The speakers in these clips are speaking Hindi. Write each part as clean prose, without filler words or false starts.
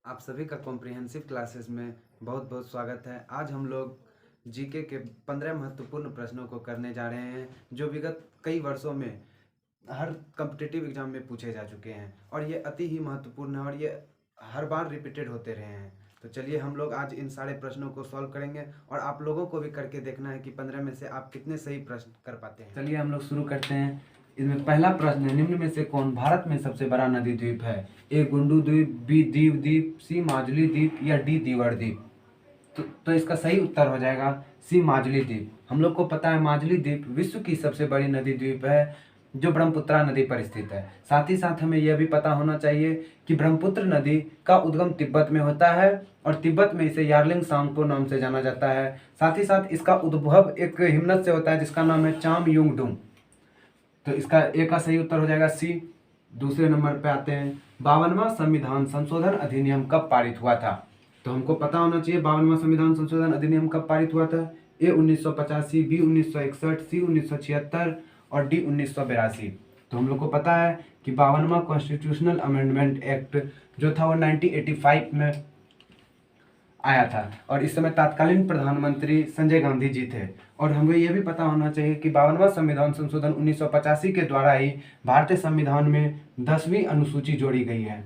आप सभी का कॉम्प्रिहेंसिव क्लासेस में बहुत बहुत स्वागत है। आज हम लोग जीके के 15 महत्वपूर्ण प्रश्नों को करने जा रहे हैं जो विगत कई वर्षों में हर कॉम्पिटिटिव एग्जाम में पूछे जा चुके हैं और ये अति ही महत्वपूर्ण है और ये हर बार रिपीटेड होते रहे हैं। तो चलिए हम लोग आज इन सारे प्रश्नों को सॉल्व करेंगे और आप लोगों को भी करके देखना है कि 15 में से आप कितने सही प्रश्न कर पाते हैं। चलिए हम लोग शुरू करते हैं। इसमें पहला प्रश्न है, निम्न में से कौन भारत में सबसे बड़ा नदी द्वीप है? ए गुंडू द्वीप, बी दीव द्वीप, सी माजुली द्वीप या डी दीवर द्वीप? तो इसका सही उत्तर हो जाएगा सी माजुली द्वीप। हम लोग को पता है माजुली द्वीप विश्व की सबसे बड़ी नदी द्वीप है जो ब्रह्मपुत्रा नदी पर स्थित है। साथ ही साथ हमें यह भी पता होना चाहिए कि ब्रह्मपुत्र नदी का उद्गम तिब्बत में होता है और तिब्बत में इसे यार्लिंग सांगपो नाम से जाना जाता है। साथ ही साथ इसका उद्भव एक हिमनद से होता है जिसका नाम है चाम युंग डुंग। तो इसका ए का सही उत्तर हो जाएगा सी। दूसरे नंबर पे आते हैं, 52वां संविधान संशोधन अधिनियम कब पारित हुआ था? तो हमको पता होना चाहिए 52वां संविधान संशोधन अधिनियम कब पारित हुआ था। ए 1985, बी 1961, सी 1976 और डी 1982। तो हम लोग को पता है कि 52वां कॉन्स्टिट्यूशनल अमेंडमेंट एक्ट जो था वो 1985 में आया था और इस समय तत्कालीन प्रधानमंत्री संजय गांधी जी थे। और हमें यह भी पता होना चाहिए कि 52वां संविधान संशोधन 1985 के द्वारा ही भारतीय संविधान में 10वीं अनुसूची जोड़ी गई है।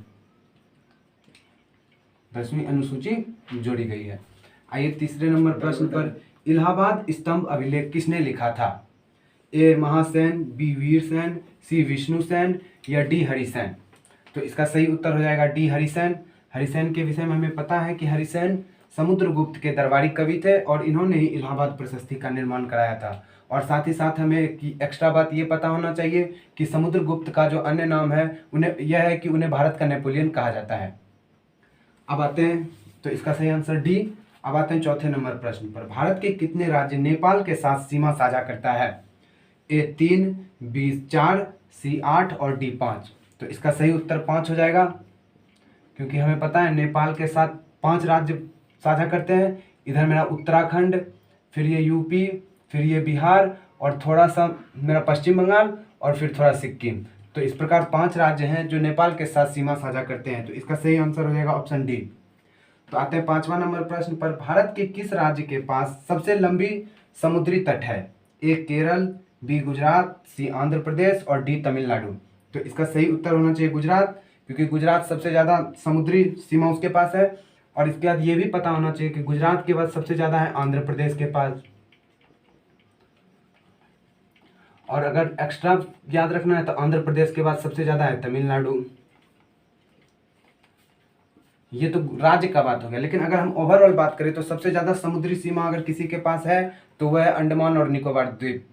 10वीं अनुसूची जोड़ी गई है। आइए तीसरे नंबर प्रश्न पर, इलाहाबाद स्तंभ अभिलेख किसने लिखा था? ए महासेन, बी वीरसेन, सी विष्णुसेन या डी हरिसेन? तो इसका सही उत्तर हो जाएगा डी हरिसेन। हरिसेन के विषय में हमें पता है कि हरिसेन समुद्रगुप्त के दरबारी कवि थे और इन्होंने ही इलाहाबाद प्रशस्ति का निर्माण कराया था। और साथ ही साथ हमें एक्स्ट्रा बात ये पता होना चाहिए कि समुद्रगुप्त का जो अन्य नाम है उन्हें यह है कि उन्हें भारत का नेपोलियन कहा जाता है। अब आते हैं, तो इसका सही आंसर डी। अब आते हैं चौथे नंबर प्रश्न पर, भारत के कितने राज्य नेपाल के साथ सीमा साझा करता है? ए 3, बी 4, सी 8 और डी 5। तो इसका सही उत्तर 5 हो जाएगा क्योंकि हमें पता है नेपाल के साथ 5 राज्य साझा करते हैं। इधर मेरा उत्तराखंड, फिर ये यूपी, फिर ये बिहार और थोड़ा सा मेरा पश्चिम बंगाल और फिर थोड़ा सिक्किम। तो इस प्रकार 5 राज्य हैं जो नेपाल के साथ सीमा साझा करते हैं। तो इसका सही आंसर हो जाएगा ऑप्शन डी। तो आते हैं 5वां नंबर प्रश्न पर, भारत के किस राज्य के पास सबसे लंबी समुद्री तट है? ए केरल, बी गुजरात, सी आंध्र प्रदेश और डी तमिलनाडु। तो इसका सही उत्तर होना चाहिए गुजरात, क्योंकि गुजरात सबसे ज़्यादा समुद्री सीमा उसके पास है। और इसके बाद ये भी पता होना चाहिए कि गुजरात के बाद सबसे ज़्यादा है आंध्र प्रदेश के पास। और अगर एक्स्ट्रा याद रखना है तो आंध्र प्रदेश के बाद सबसे ज़्यादा है तमिलनाडु। ये तो राज्य का बात हो गया, लेकिन अगर हम ओवरऑल बात करें तो सबसे ज़्यादा समुद्री सीमा अगर किसी के पास है तो वह है अंडमान और निकोबार द्वीप।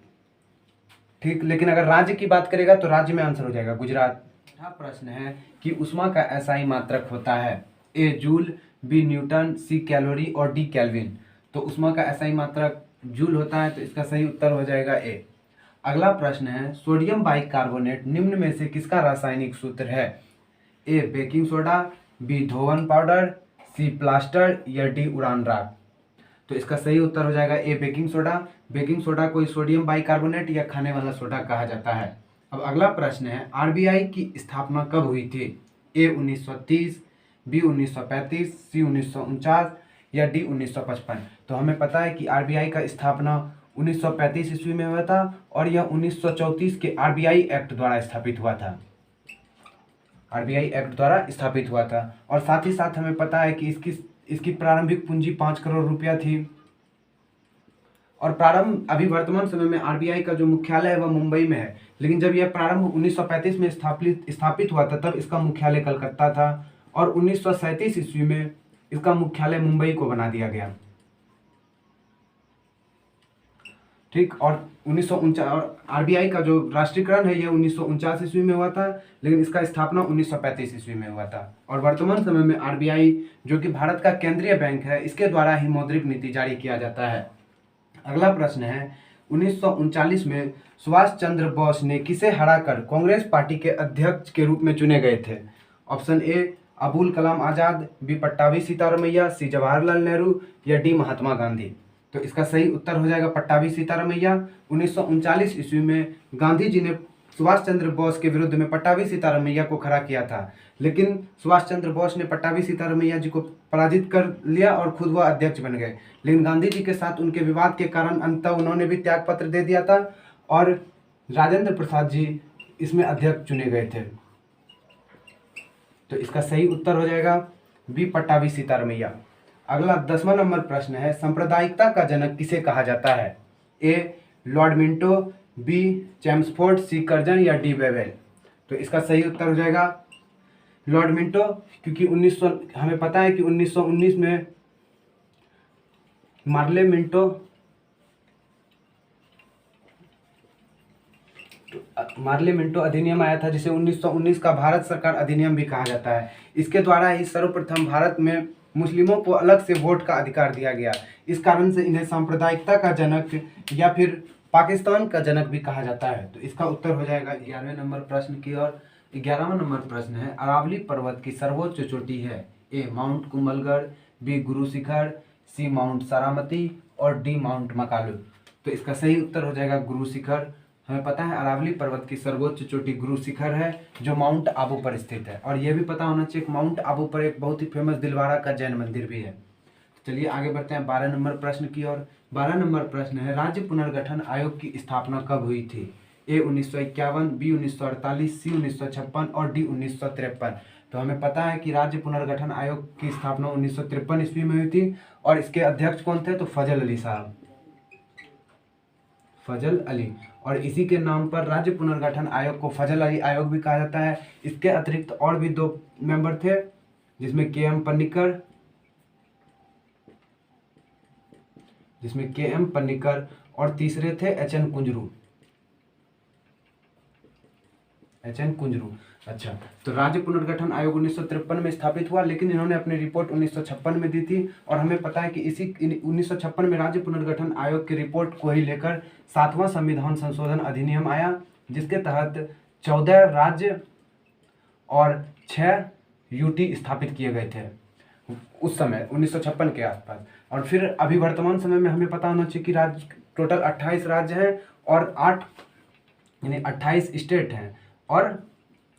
ठीक, लेकिन अगर राज्य की बात करेगा तो राज्य में आंसर हो जाएगा गुजरात। छठा प्रश्न है कि उष्मा का एसआई मात्रक होता है? ए जूल, बी न्यूटन, सी कैलोरी और डी केल्विन। तो उष्मा का एसआई मात्रक जूल होता है। तो इसका सही उत्तर हो जाएगा ए। अगला प्रश्न है, सोडियम बाइकार्बोनेट निम्न में से किसका रासायनिक सूत्र है? ए बेकिंग सोडा, बी धोवन पाउडर, सी प्लास्टर या डी उड़ान राख। तो इसका सही उत्तर हो जाएगा ए बेकिंग सोडा। बेकिंग सोडा को सोडियम बाइकार्बोनेट या खाने वाला सोडा कहा जाता है। अब अगला प्रश्न है, आरबीआई की स्थापना कब हुई थी? ए 1930, बी 1935, सी 1949 या डी 1955। तो हमें पता है कि आरबीआई का स्थापना 1935 ईस्वी में हुआ था और यह 1934 के आरबीआई एक्ट द्वारा स्थापित हुआ था। आरबीआई एक्ट द्वारा स्थापित हुआ था। और साथ ही साथ हमें पता है कि इसकी प्रारंभिक पूंजी 5 करोड़ रुपया थी। और अभी वर्तमान समय में आरबीआई का जो मुख्यालय है वह मुंबई में है, लेकिन जब यह प्रारंभ 1935 में स्थापित हुआ था तब इसका मुख्यालय कलकत्ता था और 1937 ईस्वी में इसका मुख्यालय मुंबई को बना दिया गया। ठीक, और 1949 और आरबीआई का जो राष्ट्रीयकरण है यह 1949 ईस्वी में हुआ था, लेकिन इसका स्थापना 1935 ईस्वी में हुआ था। और वर्तमान समय में आरबीआई जो कि भारत का केंद्रीय बैंक है इसके द्वारा ही मौद्रिक नीति जारी किया जाता है। अगला प्रश्न है, 1939 में सुभाष चंद्र बोस ने किसे हराकर कांग्रेस पार्टी के अध्यक्ष के रूप में चुने गए थे? Option A Abul Kalam Azad, B Pattabhi Sitaramayya, C Jawaharlal Nehru या डी महात्मा गांधी। तो इसका सही उत्तर हो जाएगा पट्टाभी सीतारामैया। 1939 ईस्वी में गांधी जी ने सुभाष चंद्र बोस के विरुद्ध में पट्टाभी सीतारामैया को खड़ा किया था, लेकिन सुभाष चंद्र बोस ने पट्टाभी सीतारामैया जी को पराजित कर लिया और खुद वह अध्यक्ष बन गए। लेकिन गांधी जी के साथ उनके विवाद के कारण अंततः उन्होंने भी त्याग पत्र दे दिया था और राजेंद्र प्रसाद जी इसमें अध्यक्ष चुने गए थे। तो इसका सही उत्तर हो जाएगा बी, पट्टाभी सीतारामैया। अगला 10वां नंबर प्रश्न है, सांप्रदायिकता का जनक किसे कहा जाता है? ए, लॉर्ड मिंटो, बी, चैम्सफोर्ड, सी, कर्जन या डी, वेवेल। तो इसका सही उत्तर हो जाएगा लॉर्ड मिंटो, क्योंकि हमें पता है कि 1919 में मार्ले मिंटो अधिनियम आया था, जिसे 1919 का भारत सरकार अधिनियम भी कहा जाता है। इसके द्वारा ही सर्वप्रथम भारत में मुस्लिमों को अलग से वोट का अधिकार दिया गया। इस कारण से इन्हें सांप्रदायिकता का जनक या फिर पाकिस्तान का जनक भी कहा जाता है। तो इसका उत्तर हो जाएगा 11वें नंबर प्रश्न की ओर। 11वां नंबर प्रश्न है, अरावली पर्वत की सर्वोच्च चोटी है? ए, माउंट कुंभलगढ़, बी, गुरु शिखर, सी, माउंट सारामती और डी, माउंट मकालू। तो इसका सही उत्तर हो जाएगा गुरु शिखर। हमें पता है अरावली पर्वत की सर्वोच्च चोटी गुरु शिखर है, जो माउंट आबू पर स्थित है। और यह भी पता होना चाहिए कि माउंट आबू पर एक बहुत ही फेमस दिलवारा का जैन मंदिर भी है। चलिए आगे बढ़ते हैं 12 नंबर प्रश्न की ओर। 12 नंबर प्रश्न है, राज्य पुनर्गठन आयोग की स्थापना कब हुई थी? ए, 1951, बी, 1948, सी, 1956 और डी, 1953। तो हमें पता है कि राज्य पुनर्गठन आयोग की स्थापना 1953 ईस्वी में हुई थी और इसके अध्यक्ष कौन थे? तो फजल अली साहब, फजल अली। और इसी के नाम पर राज्य पुनर्गठन आयोग को फजल अली आयोग भी कहा जाता है। इसके अतिरिक्त और भी 2 मेंबर थे, जिसमें के एम पन्नीकर और तीसरे थे एच एन कुंजरू। अच्छा, तो राज्य पुनर्गठन आयोग 1953 में स्थापित हुआ, लेकिन इन्होंने अपनी रिपोर्ट 1956 में दी थी। और हमें पता है कि इसी 1956 में राज्य पुनर्गठन आयोग की रिपोर्ट को ही लेकर 7वां संविधान संशोधन अधिनियम आया, जिसके तहत 14 राज्य और 6 यूटी स्थापित किए गए थे उस समय 1956 के आसपास। और फिर अभी वर्तमान समय में हमें पता होना चाहिए कि राज्य टोटल 28 राज्य हैं और 8 यानी 28 स्टेट हैं और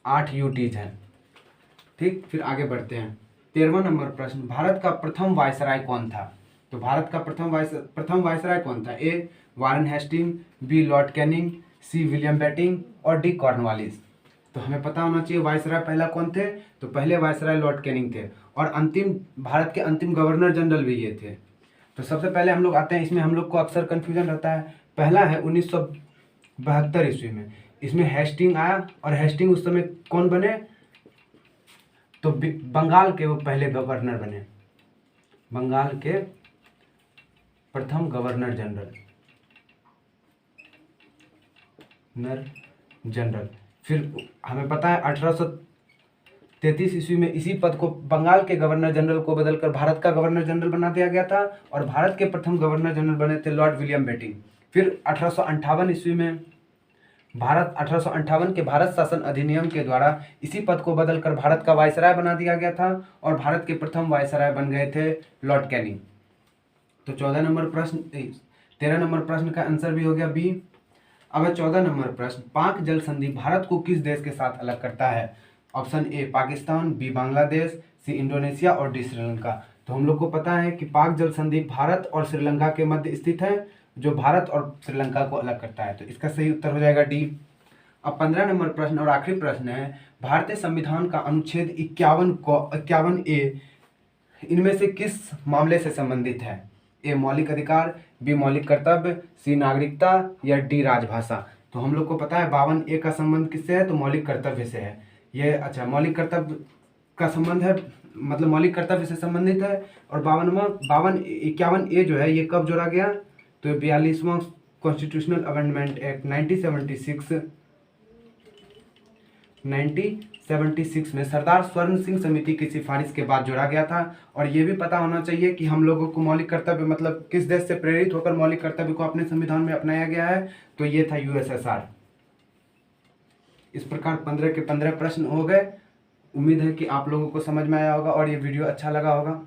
8 यूटीज हैं। ठीक, फिर आगे बढ़ते हैं। 13वां नंबर प्रश्न, भारत का प्रथम वायसराय कौन था? तो भारत का प्रथम वायसराय कौन था? A, Warren Hastings, B, Lord Canning, C, William Bentinck और डी, कॉर्नवालिस। तो हमें पता होना चाहिए वायसराय पहला कौन थे? तो पहले वायसराय लॉर्ड कैनिंग थे और भारत के अंतिम गवर्नर जनरल भी ये थे। तो सबसे पहले हम लोग आते हैं, इसमें हम लोग को अक्सर कन्फ्यूजन रहता है। पहला है 1972 ईस्वी में, इसमें हेस्टिंग आया और हेस्टिंग उस समय कौन बने? तो बंगाल के वो पहले गवर्नर बने, बंगाल के प्रथम गवर्नर जनरल। फिर हमें पता है 1833 ईस्वी में इसी पद को बंगाल के गवर्नर जनरल को बदलकर भारत का गवर्नर जनरल बना दिया गया था और भारत के प्रथम गवर्नर जनरल बने थे लॉर्ड विलियम बेटिंग। फिर 1858 ईस्वी में 1858 के भारत शासन अधिनियम के द्वारा इसी पद को बदलकर भारत का वायसराय बना दिया गया था और भारत के प्रथम वायसराय बन गए थे लॉर्ड कैनिंग। तो 13 नंबर प्रश्न का आंसर भी हो गया बी। अब है 14 नंबर प्रश्न, पाक जल संधि भारत को किस देश के साथ अलग करता है? Option A, Pakistan, B, Bangladesh, C, Indonesia और डी, श्रीलंका। तो हम लोग को पता है कि पाक जल संधि भारत और श्रीलंका के मध्य स्थित है, जो भारत और श्रीलंका को अलग करता है। तो इसका सही उत्तर हो जाएगा डी। अब 15 नंबर प्रश्न और आखिरी प्रश्न है, भारतीय संविधान का अनुच्छेद 51 ए इनमें से किस मामले से संबंधित है? ए, मौलिक अधिकार, बी, मौलिक कर्तव्य, सी, नागरिकता या डी, राजभाषा। तो हम लोग को पता है 52 ए का संबंध किससे है? तो मौलिक कर्तव्य से है। ये अच्छा, मौलिक कर्तव्य का संबंध है, मतलब मौलिक कर्तव्य से संबंधित है। और 51 ए जो है ये कब जोड़ा गया? तो 42वां कॉन्स्टिट्यूशनल अमेंडमेंट एक्ट 1976 में सरदार स्वर्ण सिंह समिति की सिफारिश के बाद जोड़ा गया था। और ये भी पता होना चाहिए कि हम लोगों को मौलिक कर्तव्य मतलब किस देश से प्रेरित होकर मौलिक कर्तव्य को अपने संविधान में अपनाया गया है? तो ये था यूएसएसआर। इस प्रकार 15 के 15 प्रश्न हो गए। उम्मीद है कि आप लोगों को समझ में आया होगा और ये वीडियो अच्छा लगा होगा।